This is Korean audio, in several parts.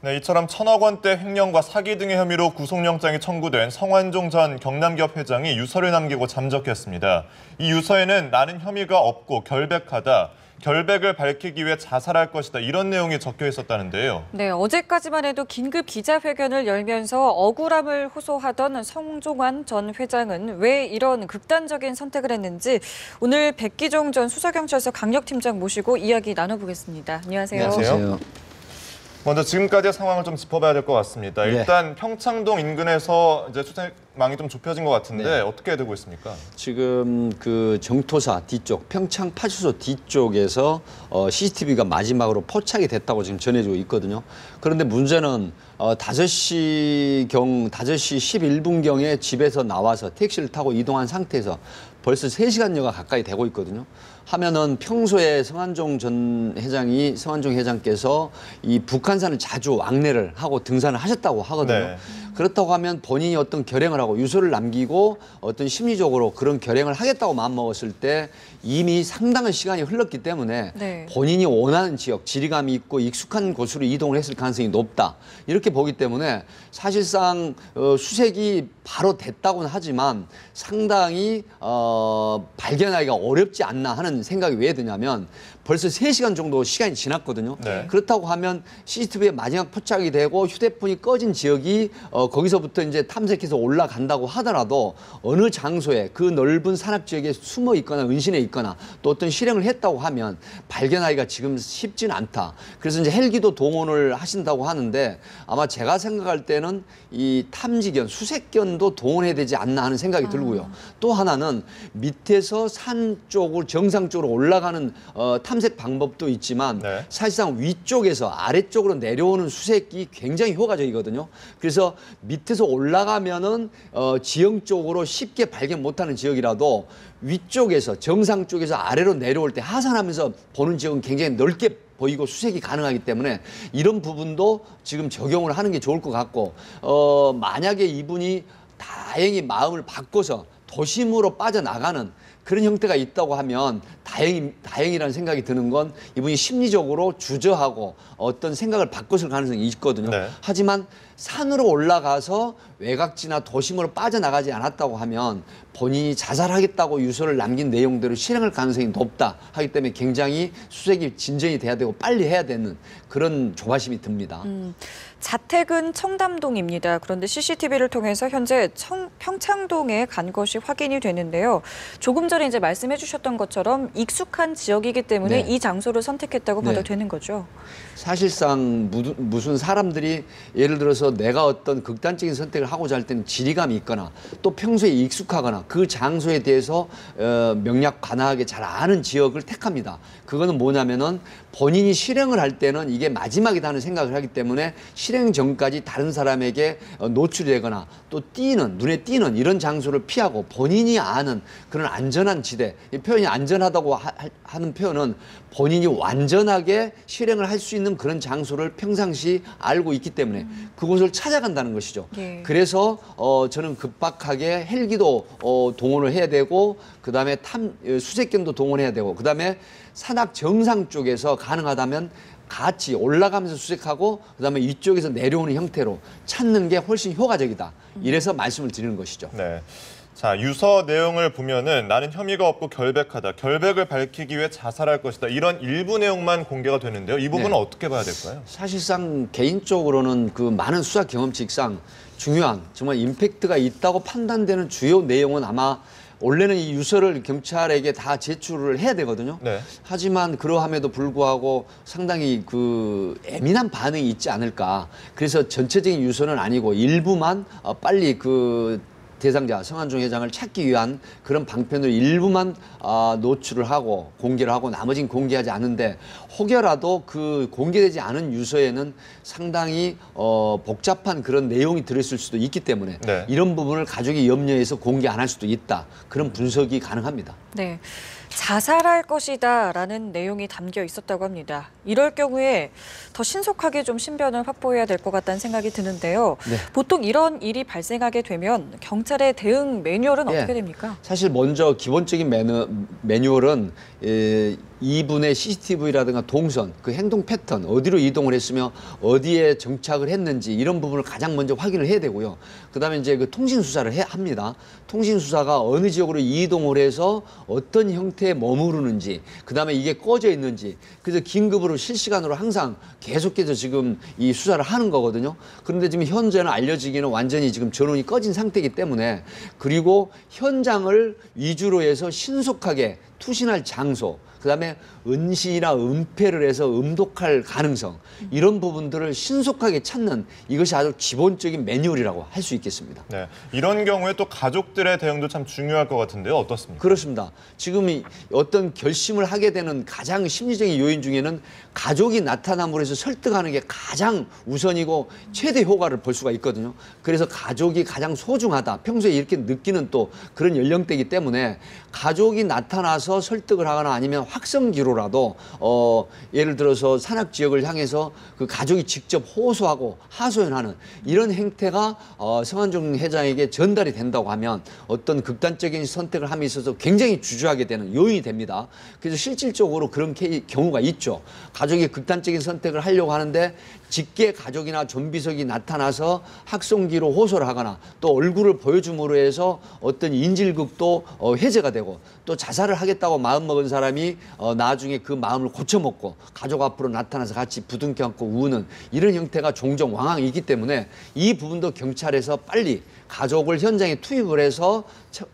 네, 이처럼 1,000억 원대 횡령과 사기 등의 혐의로 구속영장이 청구된 성완종 전 경남기업 회장이 유서를 남기고 잠적했습니다. 이 유서에는 나는 혐의가 없고 결백하다, 결백을 밝히기 위해 자살할 것이다, 이런 내용이 적혀 있었다는데요. 네, 어제까지만 해도 긴급 기자회견을 열면서 억울함을 호소하던 성종환 전 회장은 왜 이런 극단적인 선택을 했는지 오늘 백기종 전 수서경찰서 강력팀장 모시고 이야기 나눠보겠습니다. 안녕하세요. 안녕하세요. 먼저 지금까지의 상황을 좀 짚어봐야 될 것 같습니다. 일단 평창동 인근에서 이제 수색망이 좀 좁혀진 것 같은데 어떻게 되고 있습니까? 지금 그 정토사 뒤쪽, 평창 파출소 뒤쪽에서 CCTV가 마지막으로 포착이 됐다고 지금 전해지고 있거든요. 그런데 문제는 5시 11분경에 집에서 나와서 택시를 타고 이동한 상태에서 벌써 3시간여가 가까이 되고 있거든요. 하면은 평소에 성완종 회장께서 이 북한산을 자주 왕래를 하고 등산을 하셨다고 하거든요. 네. 그렇다고 하면 본인이 어떤 결행을 하고 유서를 남기고 어떤 심리적으로 그런 결행을 하겠다고 마음먹었을 때 이미 상당한 시간이 흘렀기 때문에 본인이 원하는 지역, 지리감이 있고 익숙한 곳으로 이동을 했을 가능성이 높다. 이렇게 보기 때문에 사실상 수색이 바로 됐다고는 하지만 상당히 발견하기가 어렵지 않나 하는 생각이 왜 드냐면 벌써 3시간 정도 시간이 지났거든요. 그렇다고 하면 CCTV에 마지막 포착이 되고 휴대폰이 꺼진 지역이 거기서부터 이제 탐색해서 올라간다고 하더라도 어느 장소에 그 넓은 산악 지역에 숨어 있거나 은신해 있거나 또 어떤 실행을 했다고 하면 발견하기가 지금 쉽지는 않다. 그래서 이제 헬기도 동원을 하신다고 하는데 아마 제가 생각할 때는 이 탐지견, 수색견도 동원해야 되지 않나 하는 생각이 들고요. 또 하나는 밑에서 산 쪽으로 정상 쪽으로 올라가는 탐색 방법도 있지만 사실상 위쪽에서 아래쪽으로 내려오는 수색이 굉장히 효과적이거든요. 그래서 밑에서 올라가면은 지형 쪽으로 쉽게 발견 못하는 지역이라도 위쪽에서 정상 쪽에서 아래로 내려올 때 하산하면서 보는 지역은 굉장히 넓게 보이고 수색이 가능하기 때문에 이런 부분도 지금 적용을 하는 게 좋을 것 같고 만약에 이분이 다행히 마음을 바꿔서 도심으로 빠져나가는 그런 형태가 있다고 하면 다행이라는 생각이 드는 건 이분이 심리적으로 주저하고 어떤 생각을 바꿨을 가능성이 있거든요. 하지만 산으로 올라가서 외곽지나 도심으로 빠져나가지 않았다고 하면 본인이 자살하겠다고 유서를 남긴 내용대로 실행할 가능성이 높다 하기 때문에 굉장히 수색이 진전이 돼야 되고 빨리 해야 되는 그런 조바심이 듭니다. 자택은 청담동입니다. 그런데 CCTV를 통해서 현재 평창동에 간 것이 확인이 되는데요. 조금 전에 이제 말씀해 주셨던 것처럼 익숙한 지역이기 때문에 이 장소를 선택했다고 봐도 되는 거죠. 사실상 무슨 사람들이 예를 들어서 내가 어떤 극단적인 선택을 하고자 할 때는 지리감이 있거나 또 평소에 익숙하거나 그 장소에 대해서 명략 관하하게 잘 아는 지역을 택합니다. 그거는 뭐냐면은 본인이 실행을 할 때는 이게 마지막이다 하는 생각을 하기 때문에 실행 전까지 다른 사람에게 노출이 되거나 또 눈에 띄는 이런 장소를 피하고 본인이 아는 그런 안전한 지대, 이 표현이 안전하다고 하는 표현은 본인이 완전하게 실행을 할 수 있는 그런 장소를 평상시 알고 있기 때문에 그곳을 찾아간다는 것이죠. 그래서 저는 급박하게 헬기도 동원을 해야 되고 그다음에 수색견도 동원해야 되고 그다음에 산악 정상 쪽에서 가능하다면 같이 올라가면서 수색하고 그다음에 이쪽에서 내려오는 형태로 찾는 게 훨씬 효과적이다. 이래서 말씀을 드리는 것이죠. 자, 유서 내용을 보면은 나는 혐의가 없고 결백하다, 결백을 밝히기 위해 자살할 것이다, 이런 일부 내용만 공개가 되는데요. 이 부분은 어떻게 봐야 될까요? 사실상 개인적으로는 그 많은 수사 경험칙상 중요한 정말 임팩트가 있다고 판단되는 주요 내용은 아마 원래는 이 유서를 경찰에게 다 제출을 해야 되거든요. 하지만 그러함에도 불구하고 상당히 그 예민한 반응이 있지 않을까. 그래서 전체적인 유서는 아니고 일부만 빨리 그 대상자 성완종 회장을 찾기 위한 그런 방편으로 일부만 노출을 하고 공개를 하고 나머지는 공개하지 않는데 혹여라도 그 공개되지 않은 유서에는 상당히 복잡한 그런 내용이 들어있을 수도 있기 때문에 이런 부분을 가족이 염려해서 공개 안 할 수도 있다. 그런 분석이 가능합니다. 자살할 것이다라는 내용이 담겨 있었다고 합니다. 이럴 경우에 더 신속하게 좀 신변을 확보해야 될 것 같다는 생각이 드는데요. 보통 이런 일이 발생하게 되면 경찰의 대응 매뉴얼은 어떻게 됩니까? 사실 먼저 기본적인 매뉴얼은 이분의 CCTV라든가 동선, 그 행동 패턴, 어디로 이동을 했으며 어디에 정착을 했는지 이런 부분을 가장 먼저 확인을 해야 되고요. 그다음에 이제 그 통신 수사를 합니다. 통신 수사가 어느 지역으로 이동을 해서 어떤 형태에 머무르는지, 그다음에 이게 꺼져 있는지, 그래서 긴급으로 실시간으로 항상 계속해서 지금 이 수사를 하는 거거든요. 그런데 지금 현재는 알려지기는 완전히 지금 전원이 꺼진 상태이기 때문에, 그리고 현장을 위주로 해서 신속하게 투신할 장소, 그다음에 은신이나 은폐를 해서 음독할 가능성, 이런 부분들을 신속하게 찾는, 이것이 아주 기본적인 매뉴얼이라고 할 수 있겠습니다. 네, 이런 경우에 또 가족들의 대응도 참 중요할 것 같은데요. 어떻습니까? 그렇습니다. 지금 어떤 결심을 하게 되는 가장 심리적인 요인 중에는 가족이 나타남으로 해서 설득하는 게 가장 우선이고 최대 효과를 볼 수가 있거든요. 그래서 가족이 가장 소중하다. 평소에 이렇게 느끼는 또 그런 연령대이기 때문에 가족이 나타나서 설득을 하거나 아니면 확성기로라도 예를 들어서 산악 지역을 향해서 그 가족이 직접 호소하고 하소연하는 이런 행태가 성완종 회장에게 전달이 된다고 하면 어떤 극단적인 선택을 함에 있어서 굉장히 주저하게 되는 요인이 됩니다. 그래서 실질적으로 그런 경우가 있죠. 가족이 극단적인 선택을 하려고 하는데 직계 가족이나 좀비석이 나타나서 학송기로 호소를 하거나 또 얼굴을 보여줌으로 해서 어떤 인질극도 해제가 되고, 또 자살을 하겠다고 마음먹은 사람이 나중에 그 마음을 고쳐먹고 가족 앞으로 나타나서 같이 부둥켜 안고 우는 이런 형태가 종종 왕왕 있기 때문에 이 부분도 경찰에서 빨리 가족을 현장에 투입을 해서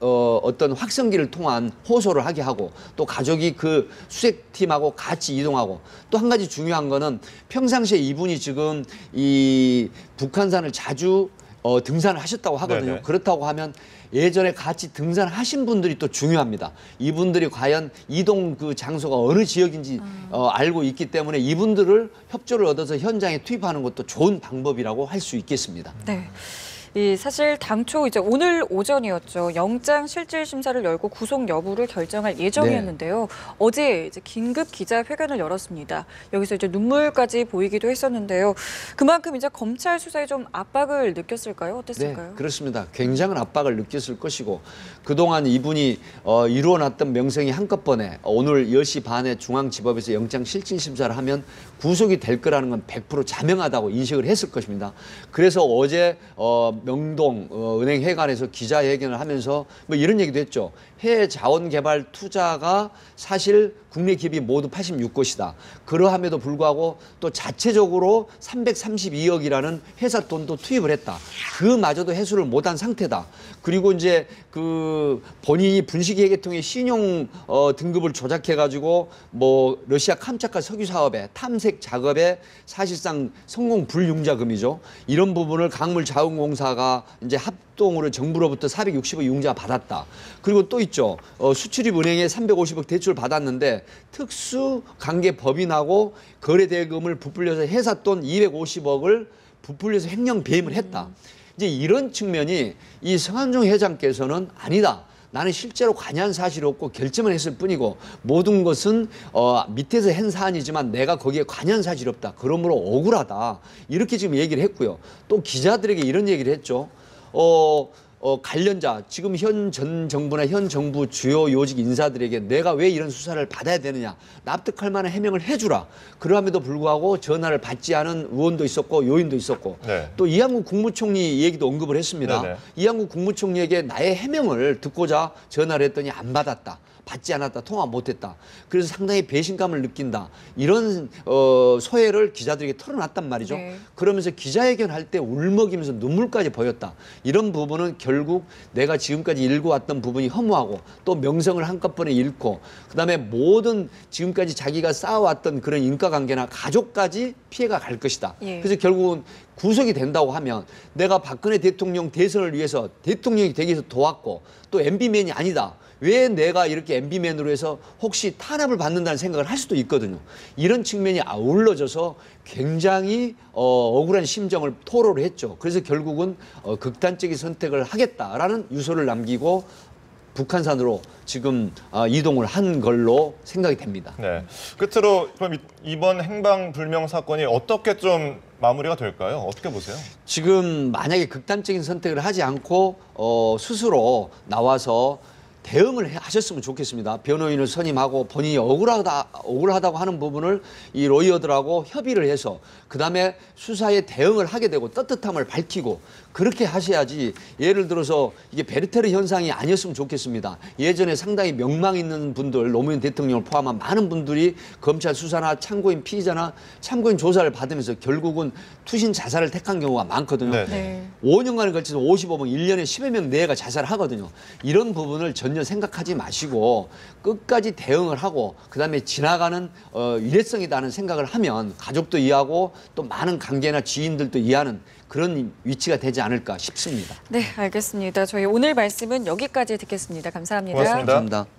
어떤 확성기를 통한 호소를 하게 하고, 또 가족이 그 수색팀하고 같이 이동하고, 또 한 가지 중요한 거는 평상시에 이분이 지금 이 북한산을 자주 등산을 하셨다고 하거든요. 네네. 그렇다고 하면 예전에 같이 등산하신 분들이 또 중요합니다. 이분들이 과연 이동 그 장소가 어느 지역인지 알고 있기 때문에 이분들을 협조를 얻어서 현장에 투입하는 것도 좋은 방법이라고 할 수 있겠습니다. 네. 사실 당초 이제 오늘 오전이었죠. 영장 실질 심사를 열고 구속 여부를 결정할 예정이었는데요. 네. 어제 이제 긴급 기자회견을 열었습니다. 여기서 이제 눈물까지 보이기도 했었는데요. 그만큼 이제 검찰 수사에 좀 압박을 느꼈을까요? 어땠을까요? 네, 그렇습니다. 굉장한 압박을 느꼈을 것이고, 그동안 이분이 이루어놨던 명성이 한꺼번에 오늘 10시 반에 중앙지법에서 영장 실질 심사를 하면 구속이 될 거라는 건 100% 자명하다고 인식을 했을 것입니다. 그래서 어제 명동 은행회관에서 기자회견을 하면서 뭐 이런 얘기도 했죠. 해외 자원개발 투자가 사실 국내 기업이 모두 86곳이다. 그러함에도 불구하고 또 자체적으로 332억이라는 회사 돈도 투입을 했다. 그마저도 해소를 못한 상태다. 그리고 이제 그 본인이 분식회계통의 신용 등급을 조작해가지고 뭐 러시아 캄차카 석유 사업에 탐색 작업에 사실상 성공 불융자금이죠. 이런 부분을 강물자원공사가 이제 합동으로 정부로부터 460억 융자 받았다. 그리고 또 있죠. 수출입은행에 350억 대출 받았는데 특수 관계 법인하고 거래대금을 부풀려서 회사 돈 250억을 부풀려서 횡령 배임을 했다. 이제 이런 측면이 이 성완종 회장께서는 아니다. 나는 실제로 관여한 사실이 없고 결정을 했을 뿐이고 모든 것은 밑에서 한 사안이지만 내가 거기에 관여한 사실이 없다. 그러므로 억울하다. 이렇게 지금 얘기를 했고요. 또 기자들에게 이런 얘기를 했죠. 관련자, 지금 현 전 정부나 현 정부 주요 요직 인사들에게 내가 왜 이런 수사를 받아야 되느냐, 납득할 만한 해명을 해주라. 그러함에도 불구하고 전화를 받지 않은 의원도 있었고 요인도 있었고, 네. 또 이한국 국무총리 얘기도 언급을 했습니다. 네네. 이한국 국무총리에게 나의 해명을 듣고자 전화를 했더니 안 받았다. 받지 않았다, 통화 못했다. 그래서 상당히 배신감을 느낀다. 이런 소회를 기자들에게 털어놨단 말이죠. 네. 그러면서 기자회견 할 때 울먹이면서 눈물까지 보였다. 이런 부분은 결국 내가 지금까지 일궈왔던 부분이 허무하고 또 명성을 한꺼번에 잃고 그다음에 모든 지금까지 자기가 쌓아왔던 그런 인과관계나 가족까지 피해가 갈 것이다. 예. 그래서 결국은 구속이 된다고 하면 내가 박근혜 대통령 대선을 위해서 대통령이 되기 위해서 도왔고 또 MB맨이 아니다. 왜 내가 이렇게 MB맨으로 해서 혹시 탄압을 받는다는 생각을 할 수도 있거든요. 이런 측면이 아울러져서 굉장히 억울한 심정을 토로를 했죠. 그래서 결국은 극단적인 선택을 하겠다라는 유서를 남기고 북한산으로 지금 이동을 한 걸로 생각이 됩니다. 네. 끝으로 그럼 이번 행방불명 사건이 어떻게 좀 마무리가 될까요? 어떻게 보세요? 지금 만약에 극단적인 선택을 하지 않고 스스로 나와서 대응을 하셨으면 좋겠습니다. 변호인을 선임하고 본인이 억울하다고 하는 부분을 이 로이어들하고 협의를 해서 그다음에 수사에 대응을 하게 되고 떳떳함을 밝히고 그렇게 하셔야지 예를 들어서 이게 베르테르 현상이 아니었으면 좋겠습니다. 예전에 상당히 명망 있는 분들 노무현 대통령을 포함한 많은 분들이 검찰 수사나 참고인 피의자나 참고인 조사를 받으면서 결국은 투신 자살을 택한 경우가 많거든요. 네. 5년간에 걸쳐서 55명, 1년에 10여 명 내외가 자살을 하거든요. 이런 부분을 전혀 생각하지 마시고 끝까지 대응을 하고 그다음에 지나가는 일회성이다는 생각을 하면 가족도 이해하고 또 많은 관계나 지인들도 이해하는 그런 위치가 되지 않을까 싶습니다. 네, 알겠습니다. 저희 오늘 말씀은 여기까지 듣겠습니다. 감사합니다. 고맙습니다. 감사합니다.